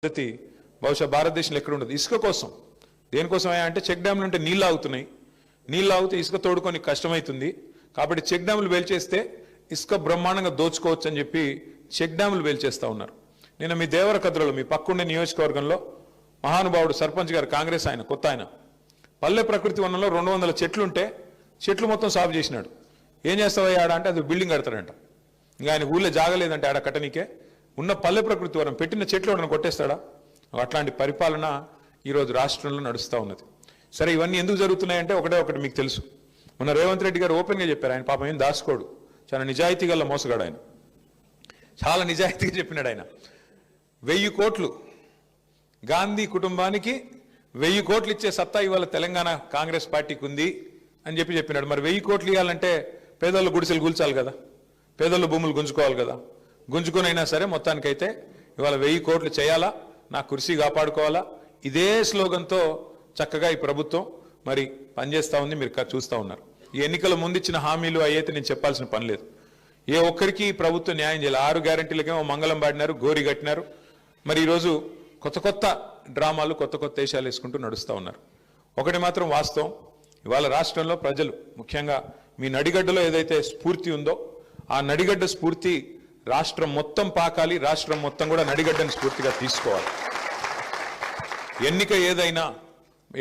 పద్ధతి బహుశా భారతదేశంలో ఎక్కడ ఉండదు. ఇసుక కోసం దేనికోసం అంటే చెక్ డ్యామ్లు అంటే నీళ్ళు ఆగుతున్నాయి, నీళ్ళు ఆగితే ఇసుక తోడుకొని కష్టమవుతుంది కాబట్టి చెక్ డ్యాములు వేల్చేస్తే ఇసుక బ్రహ్మాండంగా దోచుకోవచ్చు అని చెప్పి చెక్ డ్యాములు వేల్చేస్తూ ఉన్నారు. నేను మీ దేవరకద్రలో మీ పక్కుండే నియోజకవర్గంలో మహానుభావుడు సర్పంచ్ గారు కాంగ్రెస్ ఆయన కొత్త ఆయన పల్లె ప్రకృతి వనంలో 200 చెట్లు ఉంటే చెట్లు మొత్తం సాగు చేసినాడు. ఏం చేస్తావయ్యా ఆడ అంటే అది బిల్డింగ్ కడతాడంట. ఇంకా ఆయన ఊళ్ళో జాగలేదంటే ఆడ కట్టనికే ఉన్న పల్లె ప్రకృతి వనం పెట్టిన చెట్లు వాడిని కొట్టేస్తాడా? అట్లాంటి పరిపాలన ఈరోజు రాష్ట్రంలో నడుస్తూ ఉన్నది. సరే ఇవన్నీ ఎందుకు జరుగుతున్నాయంటే ఒకటి మీకు తెలుసు. మొన్న రేవంత్ రెడ్డి గారు ఓపెన్గా చెప్పారు, ఆయన పాపం ఏం దాచుకోడు, చాలా నిజాయితీ గల మోసగాడు ఆయన, చాలా నిజాయితీగా చెప్పినాడు ఆయన. 1000 కోట్లు గాంధీ కుటుంబానికి 1000 కోట్లు ఇచ్చే సత్తా ఇవాళ తెలంగాణ కాంగ్రెస్ పార్టీకి ఉంది అని చెప్పినాడు. మరి 1000 కోట్లు ఇవ్వాలంటే పేదోళ్ళు గుడిసెలు కూల్చాలి కదా, పేదోళ్ళు భూములు గుంజుకోవాలి కదా. గుంజుకునైనా సరే మొత్తానికైతే ఇవాళ 1000 కోట్లు చేయాలా, నా కుర్సీ కాపాడుకోవాలా, ఇదే స్లోగన్తో చక్కగా ఈ ప్రభుత్వం మరి పనిచేస్తూ ఉంది. మీరు చూస్తూ ఉన్నారు. ఈ ఎన్నికల ముందు ఇచ్చిన హామీలు అయితే నేను చెప్పాల్సిన పని లేదు. ఏ ఒక్కరికి ప్రభుత్వం న్యాయం చేయాలి. 6 గ్యారెంటీలకేమో మంగళం పాడినారు, గోరి కట్టినారు. మరి ఈరోజు కొత్త డ్రామాలు కొత్త వేషాలు వేసుకుంటూ నడుస్తూ ఉన్నారు. ఒకటి మాత్రం వాస్తవం, ఇవాళ రాష్ట్రంలో ప్రజలు ముఖ్యంగా మీ నడిగడ్డలో ఏదైతే స్ఫూర్తి ఉందో ఆ నడిగడ్డ స్ఫూర్తి రాష్ట్రం మొత్తం పాకాలి, రాష్ట్రం మొత్తం కూడా నడిగడ్డని స్ఫూర్తిగా తీసుకోవాలి. ఎన్నిక ఏదైనా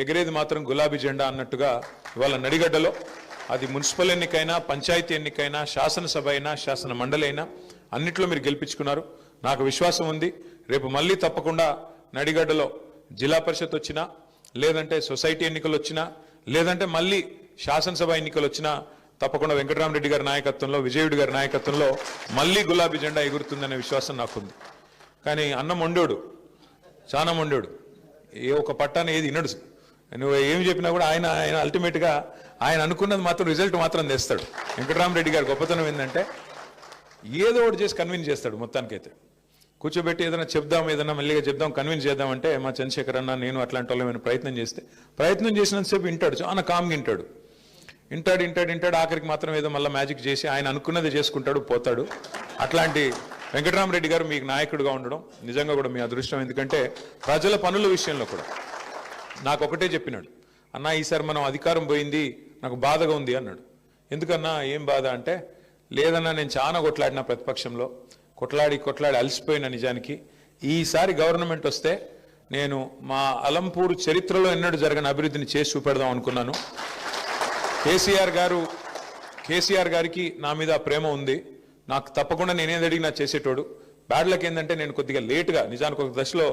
ఎగిరేది మాత్రం గులాబీ జెండా అన్నట్టుగా ఇవాళ నడిగడ్డలో అది మున్సిపల్ ఎన్నికైనా, పంచాయతీ ఎన్నికైనా, శాసనసభ అయినా, శాసన మండలి అయినా అన్నిట్లో మీరు గెలిపించుకున్నారు. నాకు విశ్వాసం ఉంది రేపు మళ్ళీ తప్పకుండా నడిగడ్డలో జిల్లా పరిషత్ వచ్చినా, లేదంటే సొసైటీ ఎన్నికలు వచ్చినా, లేదంటే మళ్ళీ శాసనసభ ఎన్నికలు వచ్చినా తప్పకుండా వెంకటరామరెడ్డి గారి నాయకత్వంలో, విజయుడి గారి నాయకత్వంలో మళ్ళీ గులాబీ జెండా ఎగురుతుందనే విశ్వాసం నాకుంది. కానీ అన్న మొండోడు, చాలా మొండోడు, ఏ ఒక పట్టాన్ని ఏది వినడు. నువ్వు ఏమి చెప్పినా కూడా ఆయన అల్టిమేట్గా ఆయన అనుకున్నది మాత్రం రిజల్ట్ మాత్రం తెస్తాడు. వెంకటరామరెడ్డి గారి గొప్పతనం ఏంటంటే ఏదో ఒకటి చేసి కన్విన్స్ చేస్తాడు. మొత్తానికైతే కూర్చోబెట్టి ఏదైనా చెప్దాం, ఏదైనా మెల్లిగా చెప్దాం, కన్విన్స్ చేద్దామంటే మా చంద్రశేఖర్ అన్న నేను అట్లాంటి వాళ్ళు ఏమైనా ప్రయత్నం చేసినంతసేపు వింటాడు, చాలా కామ్గా వింటాడు. ఆఖరికి మాత్రం ఏదో మళ్ళీ మ్యాజిక్ చేసి ఆయన అనుకున్నది చేసుకుంటాడు, పోతాడు. అట్లాంటి వెంకటరామరెడ్డి గారు మీకు నాయకుడిగా ఉండడం నిజంగా కూడా మీ అదృష్టం. ఎందుకంటే ప్రజల పనుల విషయంలో కూడా నాకు ఒకటే చెప్పినాడు, అన్న ఈసారి మనం అధికారం పోయింది, నాకు బాధగా ఉంది అన్నాడు. ఎందుకన్నా ఏం బాధ అంటే, లేదన్నా నేను చాలా కొట్లాడినా ప్రతిపక్షంలో, కొట్లాడి అలసిపోయిన నిజానికి ఈసారి గవర్నమెంట్ వస్తే నేను మా అలంపూరు చరిత్రలో ఎన్నడూ జరగని అభివృద్ధిని చేసి చూపెడదాం అనుకున్నాను. కేసీఆర్ గారికి నా మీద ప్రేమ ఉంది, నాకు తప్పకుండా నేనేది అడిగినా చేసేటోడు. బ్యాడ్ లక్ ఏంటంటే నేను కొద్దిగా లేటుగా, నిజానికి ఒక దశలో